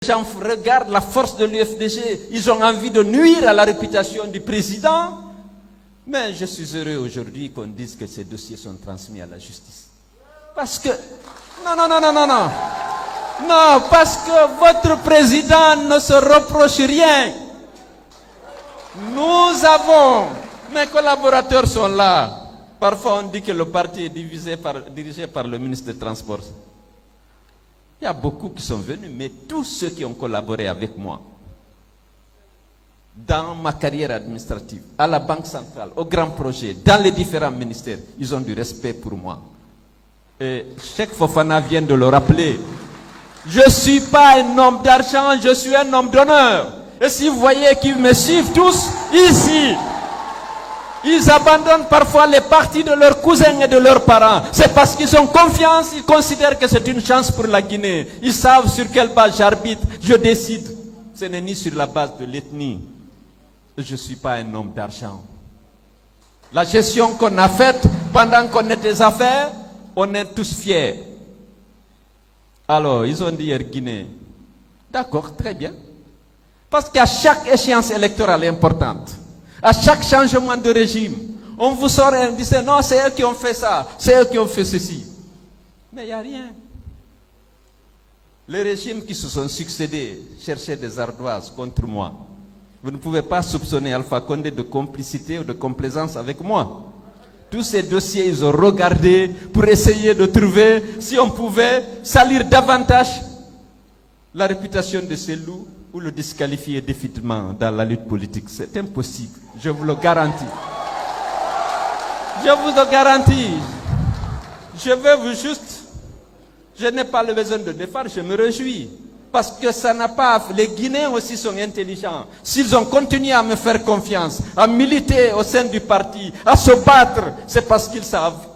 Les gens regardent la force de l'UFDG, ils ont envie de nuire à la réputation du président. Mais je suis heureux aujourd'hui qu'on dise que ces dossiers sont transmis à la justice. Parce que... Non, parce que votre président ne se reproche rien. Nous avons... Mes collaborateurs sont là. Parfois on dit que le parti est dirigé par le ministre des Transports. Il y a beaucoup qui sont venus, mais tous ceux qui ont collaboré avec moi dans ma carrière administrative, à la Banque centrale, aux grands projets, dans les différents ministères, ils ont du respect pour moi. Et Cheikh Fofana vient de le rappeler. Je ne suis pas un homme d'argent, je suis un homme d'honneur. Et si vous voyez qu'ils me suivent tous ici, ils abandonnent parfois les partis de leurs cousins et de leurs parents. C'est parce qu'ils ont confiance, ils considèrent que c'est une chance pour la Guinée. Ils savent sur quelle base j'arbitre, je décide. Ce n'est ni sur la base de l'ethnie. Je ne suis pas un homme d'argent. La gestion qu'on a faite pendant qu'on est des affaires, on est tous fiers. Alors, ils ont dit Guinée. D'accord, très bien. Parce qu'à chaque échéance électorale importante, à chaque changement de régime, on vous sort et on dit non, c'est eux qui ont fait ça, c'est eux qui ont fait ceci. Mais il n'y a rien. Les régimes qui se sont succédés cherchaient des ardoises contre moi. Vous ne pouvez pas soupçonner Alpha Condé de complicité ou de complaisance avec moi. Tous ces dossiers, ils ont regardé pour essayer de trouver si on pouvait salir davantage la réputation de ces loups ou le disqualifier définitivement dans la lutte politique. C'est impossible, je vous le garantis. Je vous le garantis. Je veux vous juste... Je n'ai pas le besoin de défendre, je me réjouis. Parce que ça n'a pas... Les Guinéens aussi sont intelligents. S'ils ont continué à me faire confiance, à militer au sein du parti, à se battre, c'est parce qu'ils savent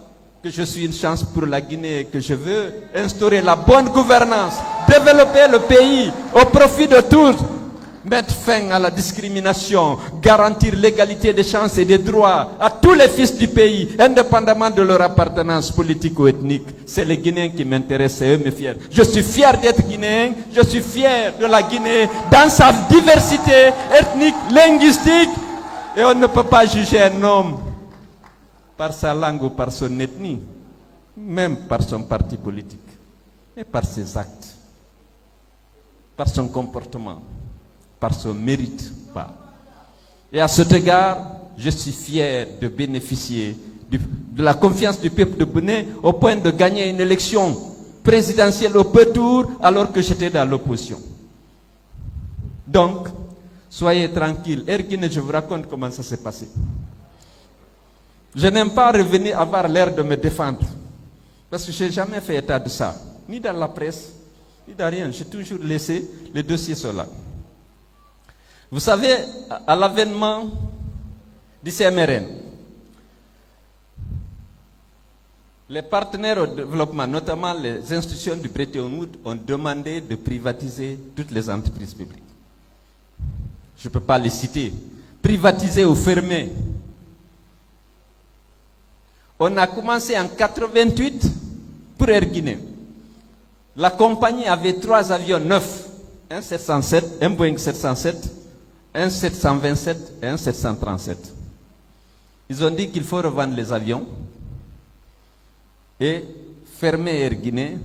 que je suis une chance pour la Guinée, que je veux instaurer la bonne gouvernance, développer le pays au profit de tous, mettre fin à la discrimination, garantir l'égalité des chances et des droits à tous les fils du pays, indépendamment de leur appartenance politique ou ethnique. C'est les Guinéens qui m'intéressent, c'est eux mes fiers. Je suis fier d'être Guinéen, je suis fier de la Guinée dans sa diversité ethnique, linguistique, et on ne peut pas juger un homme par sa langue ou par son ethnie, même par son parti politique, mais par ses actes, par son comportement, par son mérite. Et à cet égard, je suis fier de bénéficier de la confiance du peuple de Bénin au point de gagner une élection présidentielle au peu tour alors que j'étais dans l'opposition. Donc, soyez tranquilles. Guinée, je vous raconte comment ça s'est passé. Je n'aime pas revenir avoir l'air de me défendre. Parce que je n'ai jamais fait état de ça. Ni dans la presse, ni dans rien. J'ai toujours laissé les dossiers sur là. Vous savez, à l'avènement du CMRN, les partenaires au développement, notamment les institutions du Bretton Woods, ont demandé de privatiser toutes les entreprises publiques. Je ne peux pas les citer. Privatiser ou fermer. On a commencé en 88 pour Air Guinée. La compagnie avait 3 avions neufs, un 707, un Boeing 707, un 727 et un 737. Ils ont dit qu'il faut revendre les avions et fermer Air Guinée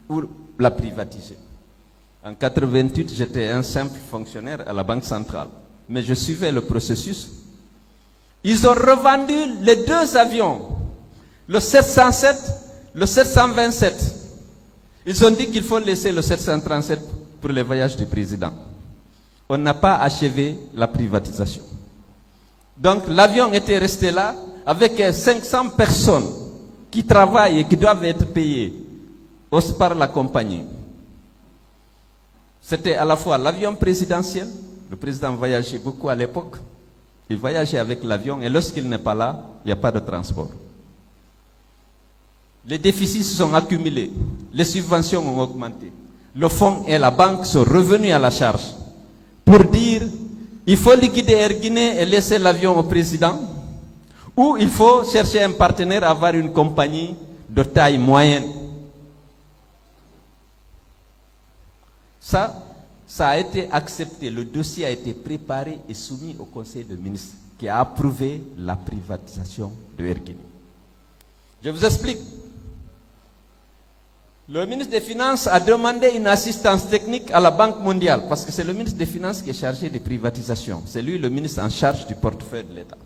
ou la privatiser. En 88, j'étais un simple fonctionnaire à la Banque centrale, mais je suivais le processus. Ils ont revendu les 2 avions, le 707, le 727. Ils ont dit qu'il faut laisser le 737 pour les voyages du président. On n'a pas achevé la privatisation. Donc l'avion était resté là avec 500 personnes qui travaillent et qui doivent être payées par la compagnie. C'était à la fois l'avion présidentiel, le président voyageait beaucoup à l'époque, il voyageait avec l'avion et lorsqu'il n'est pas là, il n'y a pas de transport. Les déficits se sont accumulés, les subventions ont augmenté. Le fonds et la banque sont revenus à la charge pour dire il faut liquider Air Guinée et laisser l'avion au président, ou il faut chercher un partenaire, avoir une compagnie de taille moyenne. Ça, Ça a été accepté, le dossier a été préparé et soumis au Conseil des ministres qui a approuvé la privatisation de Erguiné. Je vous explique. Le ministre des Finances a demandé une assistance technique à la Banque mondiale parce que c'est le ministre des Finances qui est chargé des privatisations. C'est lui le ministre en charge du portefeuille de l'État.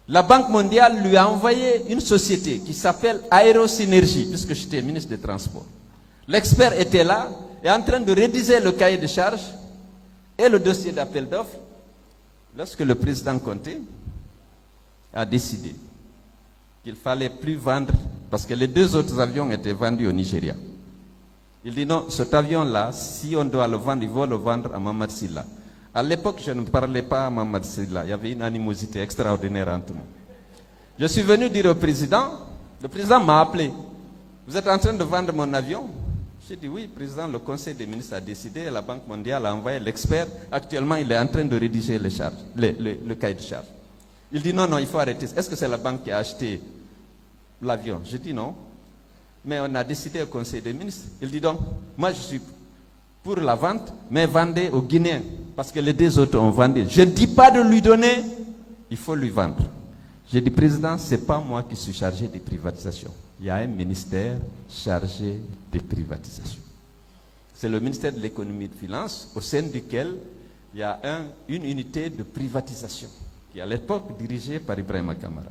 La Banque mondiale lui a envoyé une société qui s'appelle Aérosynergie, puisque j'étais ministre des Transports. L'expert était là, est en train de rédiger le cahier de charges et le dossier d'appel d'offres lorsque le président Conté a décidé qu'il ne fallait plus vendre, parce que les 2 autres avions étaient vendus au Nigeria. Il dit non, cet avion-là, si on doit le vendre, il faut le vendre à Mamad Silla. À l'époque, je ne parlais pas à Mamad Silla. Il y avait une animosité extraordinaire entre nous. Je suis venu dire au président, le président m'a appelé. Vous êtes en train de vendre mon avion? J'ai dit oui, président, le conseil des ministres a décidé, la Banque mondiale a envoyé l'expert. Actuellement, il est en train de rédiger les charges, le cahier de charges. Il dit non, il faut arrêter. Est-ce que c'est la banque qui a acheté l'avion? Je dis non. Mais on a décidé au Conseil des ministres. Il dit donc, moi je suis pour la vente, mais vendez aux Guinéens. Parce que les 2 autres ont vendu. Je ne dis pas de lui donner, il faut lui vendre. J'ai dit, président, ce n'est pas moi qui suis chargé des privatisations. Il y a un ministère chargé des privatisations. C'est le ministère de l'économie et des finances, au sein duquel il y a une unité de privatisation, qui à l'époque dirigée par Ibrahima Kamara.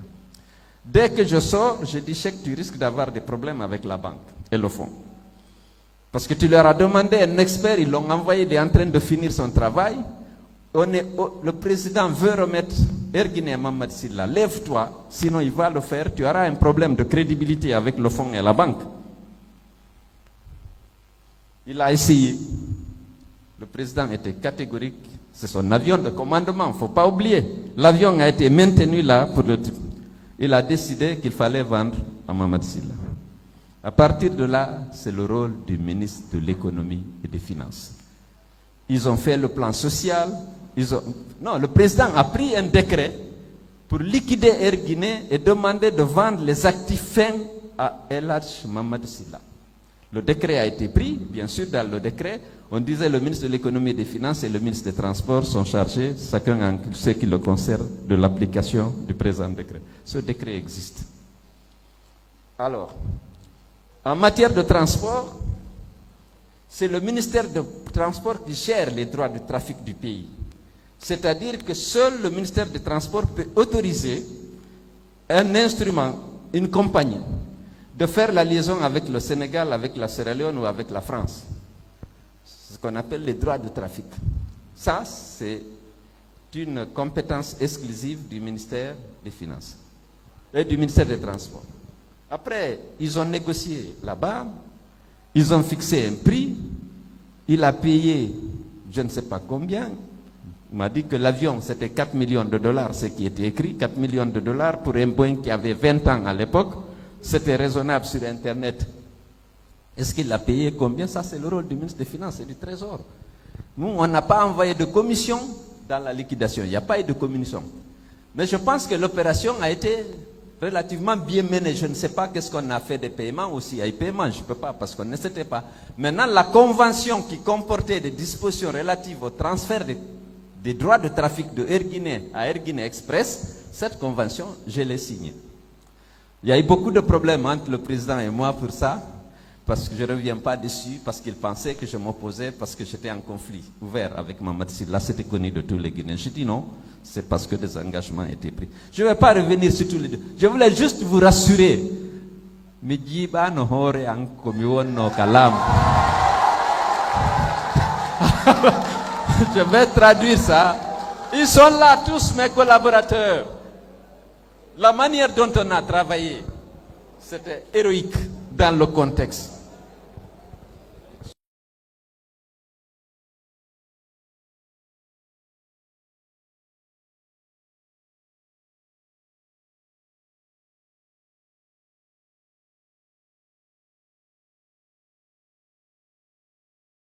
Dès que je sors, je dis, Cheikh, tu risques d'avoir des problèmes avec la banque et le fonds. Parce que tu leur as demandé un expert, ils l'ont envoyé, il est en train de finir son travail. Le président veut remettre Erguiné Mamad Silla. Lève-toi, sinon il va le faire, tu auras un problème de crédibilité avec le fonds et la banque. Il a essayé. Le président était catégorique. C'est son avion de commandement, il ne faut pas oublier. L'avion a été maintenu là pour le... Il a décidé qu'il fallait vendre à Mamad Silla. À partir de là, c'est le rôle du ministre de l'économie et des finances. Ils ont fait le plan social. Non, le président a pris un décret pour liquider Erguiné et demander de vendre les actifs fins à El Hadj Mamad Silla. Le décret a été pris, bien sûr, dans le décret, on disait le ministre de l'économie et des finances et le ministre des transports sont chargés, chacun en ce qui le concerne, de l'application du présent décret. Ce décret existe. Alors, en matière de transport, c'est le ministère des Transports qui gère les droits de trafic du pays. C'est-à-dire que seul le ministère des Transports peut autoriser un instrument, une compagnie, de faire la liaison avec le Sénégal, avec la Sierra Leone ou avec la France. C'est ce qu'on appelle les droits de trafic. Ça, c'est une compétence exclusive du ministère des Finances et du ministère des Transports. Après, ils ont négocié là-bas, ils ont fixé un prix, il a payé je ne sais pas combien. Il m'a dit que l'avion, c'était 4 millions de dollars, ce qui était écrit, 4 millions de dollars pour un Boeing qui avait 20 ans à l'époque. C'était raisonnable sur Internet. Est-ce qu'il a payé combien? Ça, c'est le rôle du ministre des Finances et du Trésor. Nous, on n'a pas envoyé de commission dans la liquidation. Il n'y a pas eu de commission. Mais je pense que l'opération a été relativement bien menée. Je ne sais pas qu'est-ce qu'on a fait des paiements ou s'il y a eu paiement. Je ne peux pas parce qu'on ne sait pas. Maintenant, la convention qui comportait des dispositions relatives au transfert des droits de trafic de Erguiné à Erguiné Express, cette convention, je l'ai signée. Il y a eu beaucoup de problèmes entre le président et moi pour ça, parce que je ne reviens pas dessus, parce qu'il pensait que je m'opposais, parce que j'étais en conflit ouvert avec Mamad Silla. C'était connu de tous les Guinéens. Je dis non, c'est parce que des engagements étaient pris. Je ne vais pas revenir sur tous les deux. Je voulais juste vous rassurer. Je vais traduire ça. Ils sont là tous mes collaborateurs. La manière dont on a travaillé, c'était héroïque dans le contexte.